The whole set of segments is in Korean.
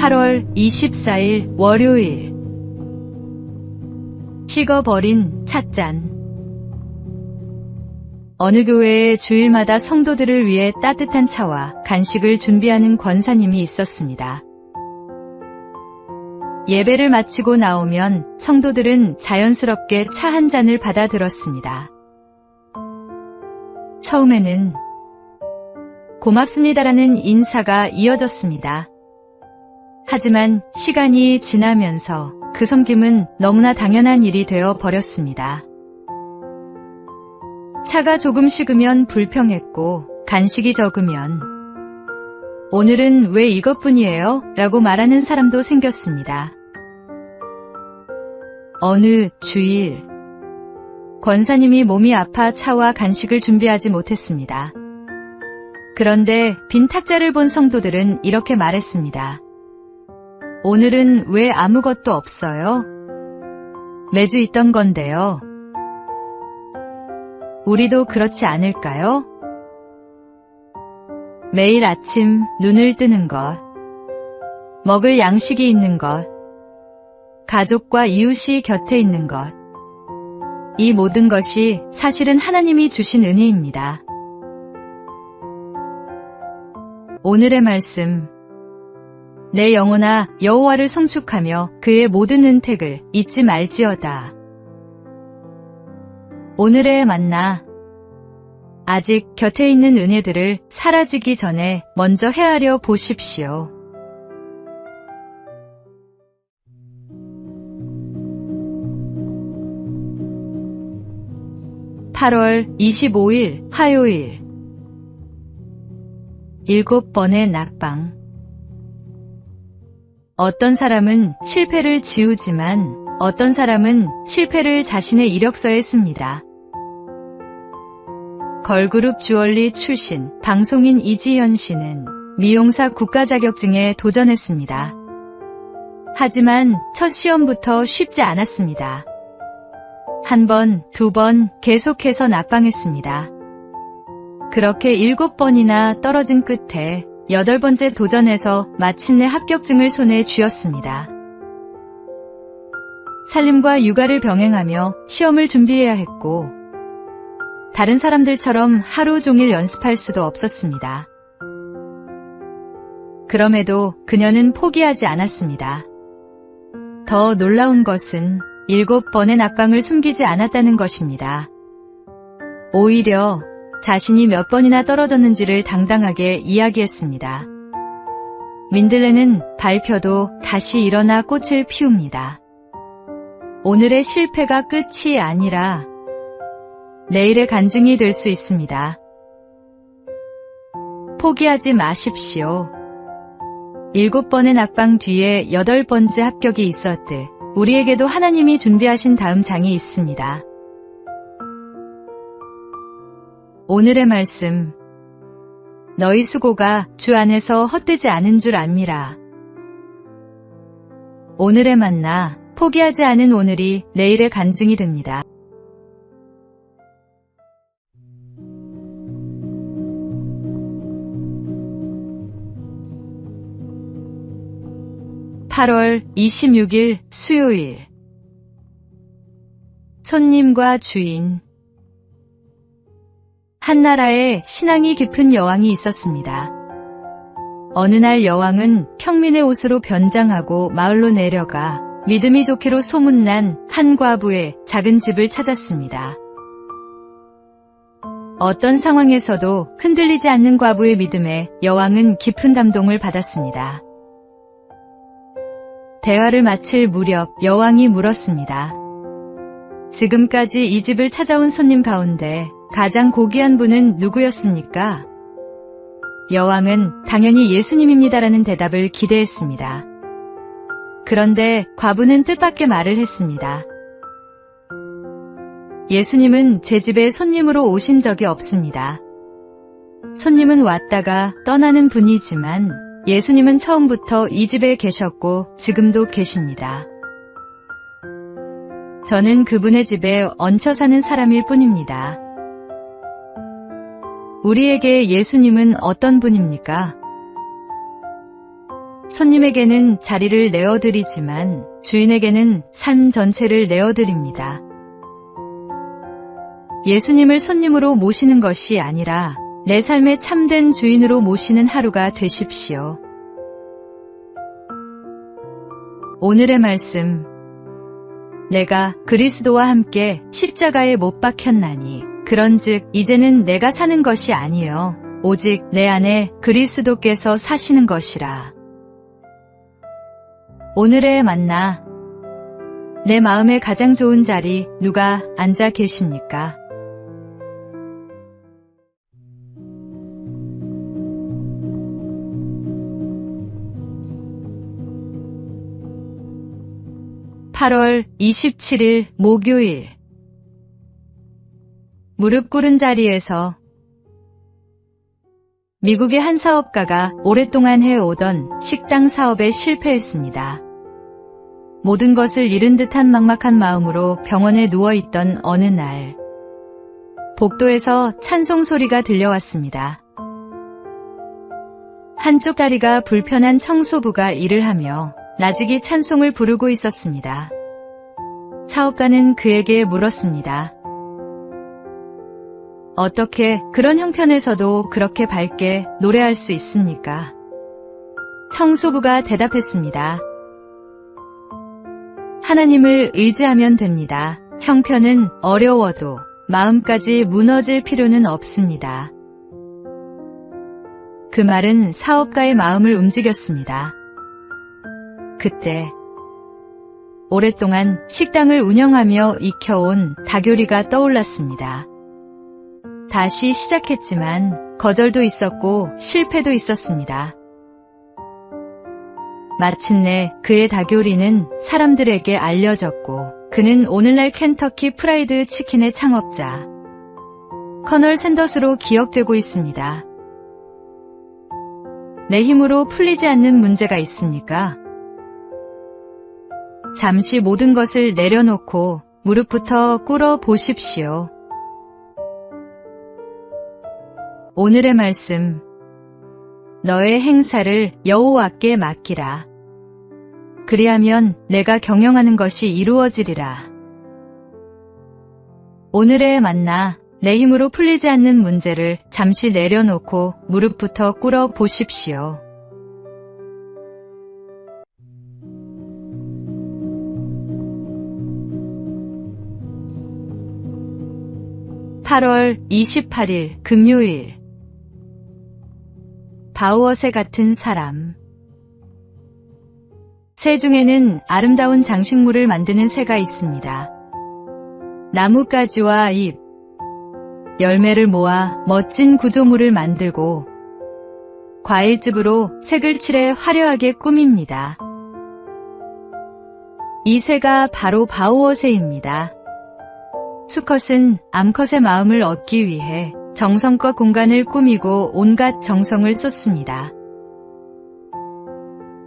8월 24일 월요일. 식어버린 찻잔. 어느 교회에 주일마다 성도들을 위해 따뜻한 차와 간식을 준비하는 권사님이 있었습니다. 예배를 마치고 나오면 성도들은 자연스럽게 차 한 잔을 받아 들었습니다. 처음에는 고맙습니다라는 인사가 이어졌습니다. 하지만 시간이 지나면서 그 섬김은 너무나 당연한 일이 되어 버렸습니다. 차가 조금 식으면 불평했고 간식이 적으면 오늘은 왜 이것뿐이에요? 라고 말하는 사람도 생겼습니다. 어느 주일, 권사님이 몸이 아파 차와 간식을 준비하지 못했습니다. 그런데 빈 탁자를 본 성도들은 이렇게 말했습니다. 오늘은 왜 아무것도 없어요? 매주 있던 건데요. 우리도 그렇지 않을까요? 매일 아침 눈을 뜨는 것, 먹을 양식이 있는 것, 가족과 이웃이 곁에 있는 것, 이 모든 것이 사실은 하나님이 주신 은혜입니다. 오늘의 말씀, 내 영혼아 여호와를 송축하며 그의 모든 은택을 잊지 말지어다. 오늘의 만나, 아직 곁에 있는 은혜들을 사라지기 전에 먼저 헤아려 보십시오. (8월 25일) 화요일. 7번의 낙방. 어떤 사람은 실패를 지우지만 어떤 사람은 실패를 자신의 이력서에 씁니다. 걸그룹 주얼리 출신 방송인 이지현 씨는 미용사 국가 자격증에 도전했습니다. 하지만 첫 시험부터 쉽지 않았습니다. 한 번, 두 번 계속해서 낙방했습니다. 그렇게 7번이나 떨어진 끝에 8번째 도전에서 마침내 합격증을 손에 쥐었습니다. 살림과 육아를 병행하며 시험을 준비해야 했고 다른 사람들처럼 하루 종일 연습할 수도 없었습니다. 그럼에도 그녀는 포기하지 않았습니다. 더 놀라운 것은 7번의 낙방을 숨기지 않았다는 것입니다. 오히려 자신이 몇 번이나 떨어졌는지를 당당하게 이야기했습니다. 민들레는 밟혀도 다시 일어나 꽃을 피웁니다. 오늘의 실패가 끝이 아니라 내일의 간증이 될 수 있습니다. 포기하지 마십시오. 7번의 낙방 뒤에 8번째 합격이 있었듯 우리에게도 하나님이 준비하신 다음 장이 있습니다. 오늘의 말씀, 너희 수고가 주 안에서 헛되지 않은 줄 압니다. 오늘의 만나, 포기하지 않은 오늘이 내일의 간증이 됩니다. (8월 26일) 수요일. 손님과 주인. 한 나라에 신앙이 깊은 여왕이 있었습니다. 어느 날 여왕은 평민의 옷으로 변장하고 마을로 내려가 믿음이 좋기로 소문난 한 과부의 작은 집을 찾았습니다. 어떤 상황에서도 흔들리지 않는 과부의 믿음에 여왕은 깊은 감동을 받았습니다. 대화를 마칠 무렵 여왕이 물었습니다. 지금까지 이 집을 찾아온 손님 가운데 가장 고귀한 분은 누구였습니까? 여왕은 당연히 예수님입니다라는 대답을 기대했습니다. 그런데 과부는 뜻밖의 말을 했습니다. 예수님은 제 집에 손님으로 오신 적이 없습니다. 손님은 왔다가 떠나는 분이지만 예수님은 처음부터 이 집에 계셨고 지금도 계십니다. 저는 그분의 집에 얹혀 사는 사람일 뿐입니다. 우리에게 예수님은 어떤 분입니까? 손님에게는 자리를 내어드리지만 주인에게는 삶 전체를 내어드립니다. 예수님을 손님으로 모시는 것이 아니라 내 삶의 참된 주인으로 모시는 하루가 되십시오. 오늘의 말씀. 내가 그리스도와 함께 십자가에 못 박혔나니 그런즉 이제는 내가 사는 것이 아니요 오직 내 안에 그리스도께서 사시는 것이라. 오늘의 만나. 내 마음의 가장 좋은 자리 누가 앉아 계십니까? (8월 27일) 목요일. 무릎 꿇은 자리에서. 미국의 한 사업가가 오랫동안 해오던 식당 사업에 실패했습니다. 모든 것을 잃은 듯한 막막한 마음으로 병원에 누워있던 어느 날, 복도에서 찬송 소리가 들려왔습니다. 한쪽 다리가 불편한 청소부가 일을 하며 나직이 찬송을 부르고 있었습니다. 사업가는 그에게 물었습니다. 어떻게 그런 형편에서도 그렇게 밝게 노래할 수 있습니까? 청소부가 대답했습니다. 하나님을 의지하면 됩니다. 형편은 어려워도 마음까지 무너질 필요는 없습니다. 그 말은 사업가의 마음을 움직였습니다. 그때 오랫동안 식당을 운영하며 익혀온 다교리가 떠올랐습니다. 다시 시작했지만 거절도 있었고 실패도 있었습니다. 마침내 그의 다교리는 사람들에게 알려졌고 그는 오늘날 켄터키 프라이드 치킨의 창업자 커널 샌더스로 기억되고 있습니다. 내 힘으로 풀리지 않는 문제가 있습니까? 잠시 모든 것을 내려놓고 무릎부터 꿇어 보십시오. 오늘의 말씀. 너의 행사를 여호와께 맡기라. 그리하면 내가 경영하는 것이 이루어지리라. 오늘의 만나. 내 힘으로 풀리지 않는 문제를 잠시 내려놓고 무릎부터 꿇어 보십시오. (8월 28일) 금요일. 바우어새 같은 사람. 새 중에는 아름다운 장식물을 만드는 새가 있습니다. 나뭇가지와 잎, 열매를 모아 멋진 구조물을 만들고 과일즙으로 색을 칠해 화려하게 꾸밉니다. 이 새가 바로 바우어새입니다. 수컷은 암컷의 마음을 얻기 위해 정성껏 공간을 꾸미고 온갖 정성을 쏟습니다.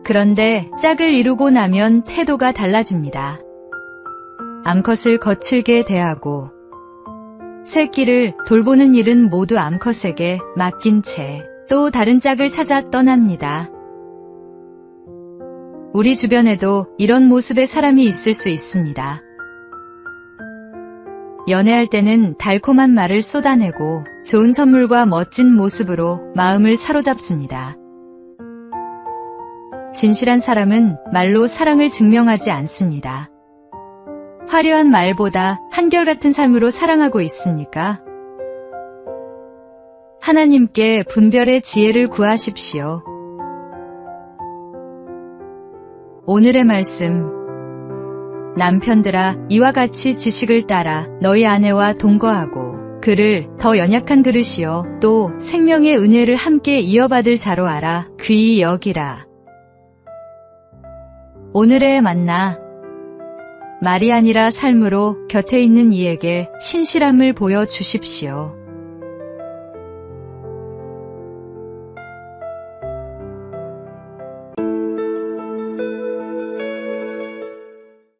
그런데 짝을 이루고 나면 태도가 달라집니다. 암컷을 거칠게 대하고 새끼를 돌보는 일은 모두 암컷에게 맡긴 채 또 다른 짝을 찾아 떠납니다. 우리 주변에도 이런 모습의 사람이 있을 수 있습니다. 연애할 때는 달콤한 말을 쏟아내고 좋은 선물과 멋진 모습으로 마음을 사로잡습니다. 진실한 사람은 말로 사랑을 증명하지 않습니다. 화려한 말보다 한결같은 삶으로 사랑하고 있습니까? 하나님께 분별의 지혜를 구하십시오. 오늘의 말씀. 남편들아, 이와 같이 지식을 따라 너희 아내와 동거하고 그를 더 연약한 그릇이요 또 생명의 은혜를 함께 이어받을 자로 알아 귀히 여기라. 오늘의 만나. 말이 아니라 삶으로 곁에 있는 이에게 신실함을 보여주십시오.